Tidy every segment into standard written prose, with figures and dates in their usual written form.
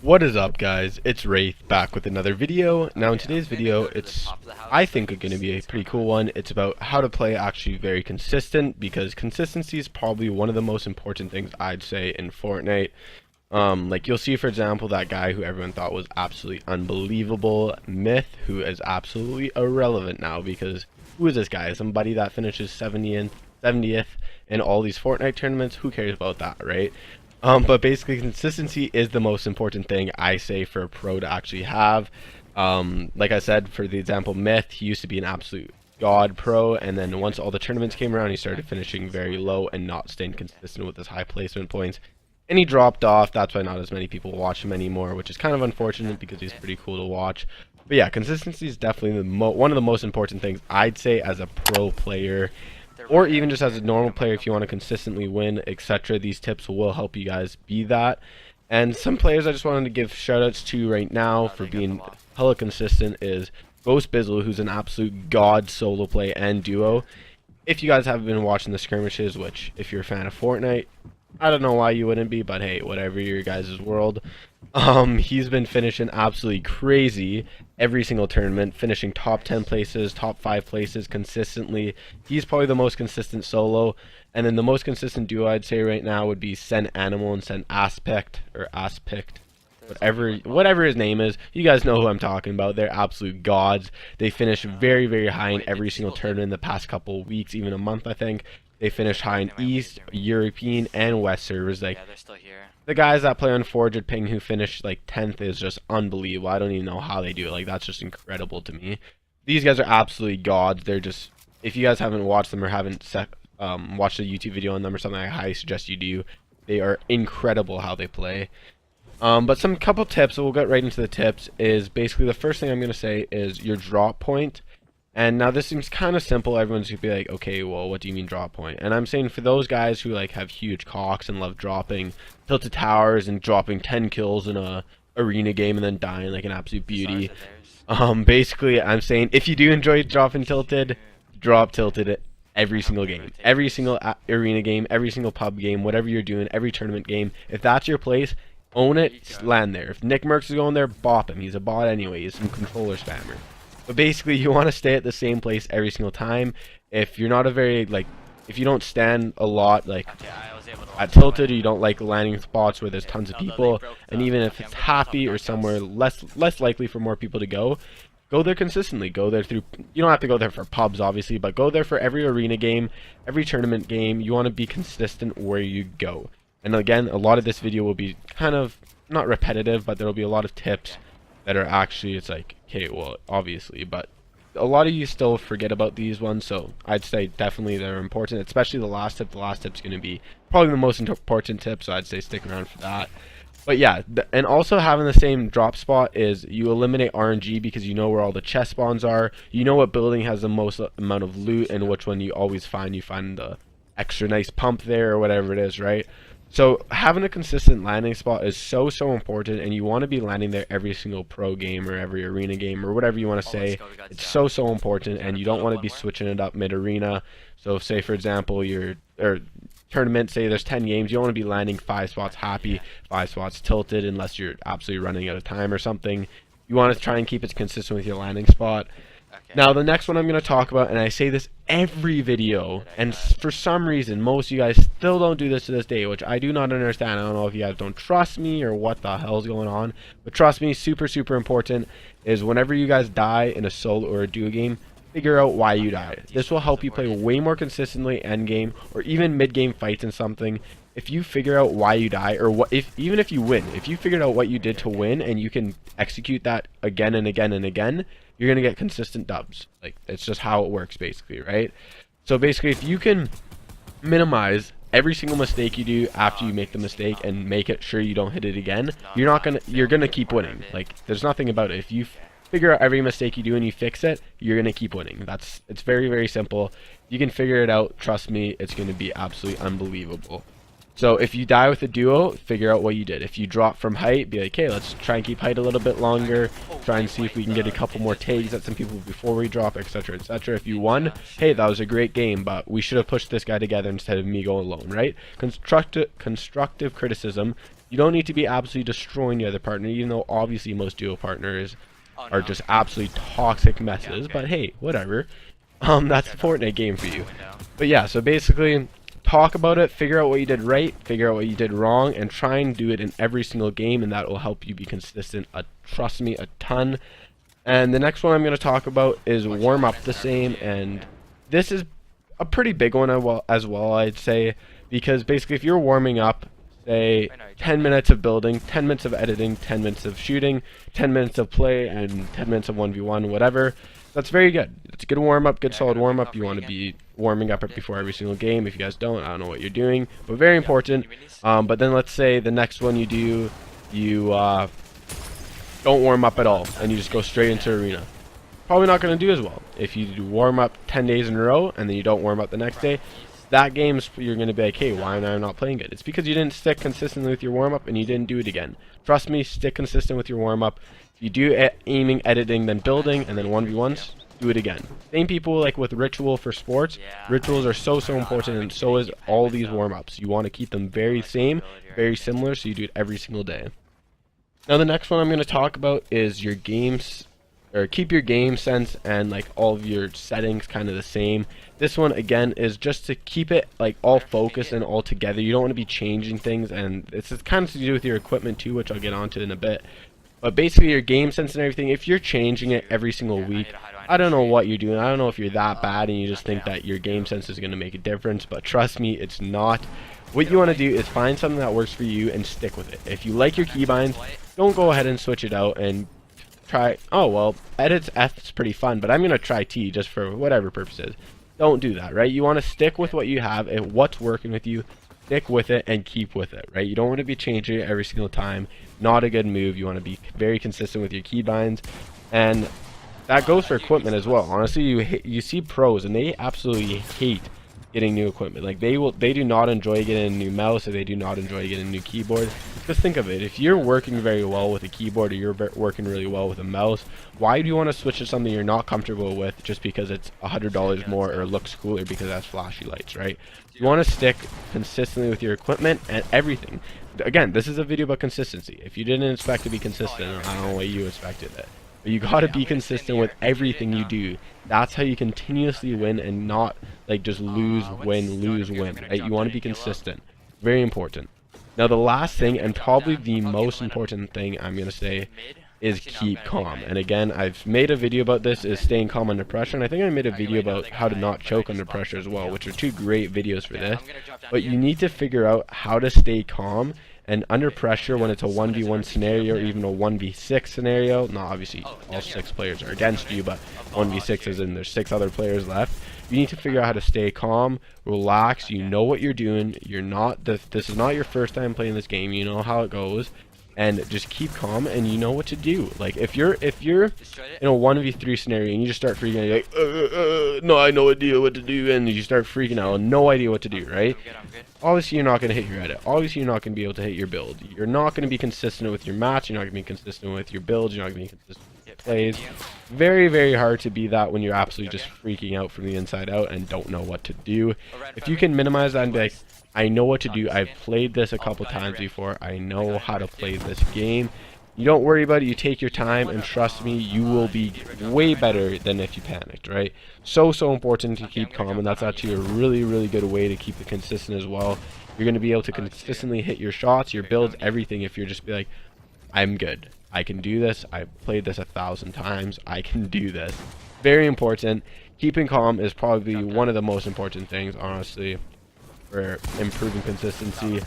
What is up, guys? It's Wraith back with another video. Now in today's video, it's I think going to be a pretty cool one. It's about how to play actually very consistent, because consistency is probably one of the most important things I'd say in Fortnite. Like you'll see, for example, that guy who everyone thought was absolutely unbelievable, Myth, who is absolutely irrelevant now, because who is this guy? Somebody that finishes 70th in all these Fortnite tournaments. Who cares about that, right? But basically, consistency is the most important thing I say for a pro to actually have. Like I said, for the example, Myth, he used to be an absolute god pro, and then once all the tournaments came around, he started finishing very low and not staying consistent with his high placement points. And he dropped off. That's why not as many people watch him anymore, which is kind of unfortunate because he's pretty cool to watch. But yeah, consistency is definitely one of the most important things I'd say as a pro player, or even just as a normal player if you want to consistently win, etc. These tips will help you guys be that. And some players I just wanted to give shoutouts to right now for being hella consistent is Ghost Bizzle, who's an absolute god solo play and duo. If you guys haven't been watching the skirmishes, which if you're a fan of Fortnite, I don't know why you wouldn't be, but hey, whatever, your guys' world. He's been finishing absolutely crazy every single tournament, finishing top 10 places, top 5 places consistently. He's probably the most consistent solo. And then the most consistent duo I'd say right now would be Sen Animal and Sen Aspect, or Aspect, whatever his name is. You guys know who I'm talking about. They're absolute gods. They finish very, very high in every single tournament in the past couple of weeks, even a month, I think. They finished high in East, European, and West servers. Like, they're still here. The guys that play on Forged Ping who finished like 10th is just unbelievable. I don't even know how they do it. Like, that's just incredible to me. These guys are absolutely gods. They're just, if you guys haven't watched them or haven't watched a YouTube video on them or something, I highly suggest you do. They are incredible how they play. But some couple tips, so we'll get right into the tips, is basically the first thing I'm going to say is your drop point. And now this seems kind of simple. Everyone's going to be like, okay, well, what do you mean drop point? And I'm saying for those guys who like have huge cocks and love dropping tilted towers and dropping 10 kills in a arena game and then dying like an absolute beauty. Basically, I'm saying if you do enjoy dropping tilted, drop tilted every single game. Every single arena game, every single pub game, whatever you're doing, every tournament game. If that's your place, own it, land there. If Nick Merckx is going there, bop him. He's a bot anyway. He's some controller spammer. But basically, you want to stay at the same place every single time. If you're not a very, like, if you don't stand a lot, like, at Tilted, you don't like landing spots where there's tons of people, and even if it's happy or somewhere less likely for more people to go there consistently. Go there through, you don't have to go there for pubs, obviously, but go there for every arena game, every tournament game. You want to be consistent where you go. And again, a lot of this video will be kind of, not repetitive, but there will be a lot of tips that are actually, it's like, okay, well, obviously, but a lot of you still forget about these ones, so I'd say definitely they're important, especially the last tip. The last tip's going to be probably the most important tip, so I'd say stick around for that. But yeah, and also having the same drop spot is you eliminate RNG because you know where all the chest spawns are, you know what building has the most amount of loot, and which one you always find. You find the extra nice pump there or whatever it is, right? So having a consistent landing spot is so important, and you want to be landing there every single pro game or every arena game or whatever you want to say. It's so important, and you don't want to be switching it up mid-arena. So say, for example, your tournament, say there's 10 games, you don't want to be landing 5 spots happy, 5 spots tilted, unless you're absolutely running out of time or something. You want to try and keep it consistent with your landing spot. Now, the next one I'm going to talk about, and I say this every video, and for some reason, most of you guys still don't do this to this day, which I do not understand. I don't know if you guys don't trust me or what the hell's going on, but trust me, super important, is whenever you guys die in a solo or a duo game, figure out why you died. This will help you play way more consistently end game, or even mid-game fights and something. If you figure out why you die, or even if you win, if you figured out what you did to win, and you can execute that again and again and again, you're going to get consistent dubs. Like, it's just how it works, basically, right? So basically, if you can minimize every single mistake you do after you make the mistake and make it sure you don't hit it again, you're gonna keep winning. Like, there's nothing about it. If you figure out every mistake you do and you fix it, you're gonna keep winning. It's very simple. You can figure it out, trust me, it's gonna be absolutely unbelievable. So if you die with a duo, figure out what you did. If you drop from height, be like, hey, let's try and keep height a little bit longer. Try and see if we can get a couple more tags at some people before we drop, etc, etc. If you won, hey, that was a great game, but we should have pushed this guy together instead of me going alone, right? Constructive criticism You don't need to be absolutely destroying the other partner, even though obviously most duo partners are just absolutely toxic messes. But hey, whatever. That's the Fortnite game for you. But yeah, so basically, talk about it, figure out what you did right, figure out what you did wrong, and try and do it in every single game, and that will help you be consistent. Trust me, a ton. And the next one I'm going to talk about is warm up the same, and this is a pretty big one as well, I'd say, because basically if you're warming up, say 10 minutes of building, 10 minutes of editing, 10 minutes of shooting, 10 minutes of play, and 10 minutes of 1v1, whatever, that's very good. It's a good warm up, good solid warm up. You want to be warming up before every single game. If you guys don't, I don't know what you're doing, but very important. But then let's say the next one you do, you don't warm up at all and you just go straight into arena. Probably not going to do as well. If you do warm up 10 days in a row and then you don't warm up the next day, that game's, you're going to be like, hey, why am I not playing good? It's because you didn't stick consistently with your warm up and you didn't do it again. Trust me, stick consistent with your warm up. If you do aiming, editing, then building, and then 1v1s, do it again. Same people like with ritual for sports. Rituals are so important, and so is all these warm ups. You want to keep them very same, very similar, so you do it every single day. Now the next one I'm going to talk about is your games, or keep your game sense and like all of your settings kind of the same. This one again is just to keep it like all focused and all together. You don't want to be changing things, and it's kind of to do with your equipment too, which I'll get onto in a bit. But basically your game sense and everything, if you're changing it every single week, I don't know what you're doing. I don't know if you're that bad and you just think that your game sense is going to make a difference, but trust me, it's not. What you want to do is find something that works for you and stick with it. If you like your keybinds, don't go ahead and switch it out and try, oh well, edits F is pretty fun, but I'm going to try T just for whatever purposes. Don't do that, right? You want to stick with what you have and what's working with you. Stick with it and keep with it, right? You don't want to be changing it every single time. Not a good move. You want to be very consistent with your keybinds, and that goes for equipment as well. Honestly, you see pros and they absolutely hate getting new equipment. Like they do not enjoy getting a new mouse, or they do not enjoy getting a new keyboard. Just think of it. If you're working very well with a keyboard, or you're working really well with a mouse, why do you want to switch to something you're not comfortable with just because it's $100 more or looks cooler because it has flashy lights, right? You want to stick consistently with your equipment and everything. Again, this is a video about consistency. If you didn't expect to be consistent, I don't know what you expected it. But you gotta be consistent with everything you do. That's how you continuously win and not like just lose, win, right? You want to be consistent. Very important. Now the last thing, and probably the most important thing I'm gonna say, is keep calm. And again, I've made a video about this, is staying calm under pressure, and I think I made a video about how to not choke under pressure as well, which are two great videos for this. But you need to figure out how to stay calm and under pressure when it's a 1v1 scenario or even a 1v6 scenario. Not obviously all 6 players are against you, but 1v6 is in there's 6 other players left. You need to figure out how to stay calm, relax. You know what you're doing. You're not this is not your first time playing this game. You know how it goes, and just keep calm and you know what to do. Like if you're in a 1v3 scenario and you just start freaking out, you're like no, I no idea what to do, and you start freaking out, no idea what to do, right? Obviously you're not going to hit your edit. Obviously you're not going to be able to hit your build. You're not going to be consistent with your match. You're not going to be consistent with your builds. You're not going to be consistent with your plays. Very, very hard to be that when you're absolutely just freaking out from the inside out and don't know what to do. If you can minimize that and be like, I know what to do. I've played this a couple times before. I know how to play this game. You don't worry about it. You take your time, and trust me, you will be way better than if you panicked, right? So important to keep calm, and that's actually a really, really good way to keep it consistent as well. You're going to be able to consistently hit your shots, your builds, everything if you're just be like, I'm good. I can do this. I've played this 1,000 times. I can do this. Very important. Keeping calm is probably one of the most important things, honestly, for improving consistency.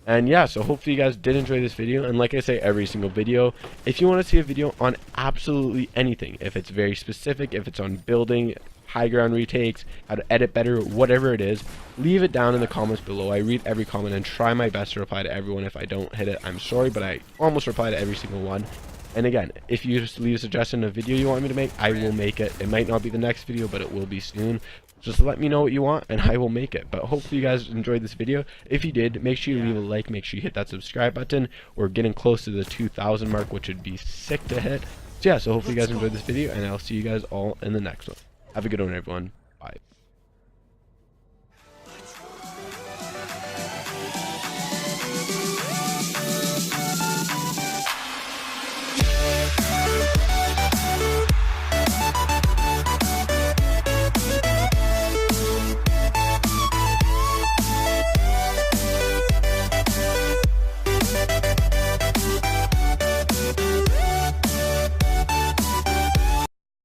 And yeah, so hopefully you guys did enjoy this video, and like I say every single video, if you want to see a video on absolutely anything, if it's very specific, if it's on building, high ground retakes, how to edit better, whatever it is, leave it down in the comments below. I read every comment and try my best to reply to everyone. If I don't hit it, I'm sorry, but I almost reply to every single one. And again, if you just leave a suggestion of a video you want me to make, I will make it. It might not be the next video, but it will be soon. Just let me know what you want and I will make it. But hopefully you guys enjoyed this video. If you did, make sure you leave a like, make sure you hit that subscribe button. We're getting close to the 2,000 mark, which would be sick to hit. So yeah, so hopefully you guys enjoyed this video, and I'll see you guys all in the next one. Have a good one, everyone. Bye.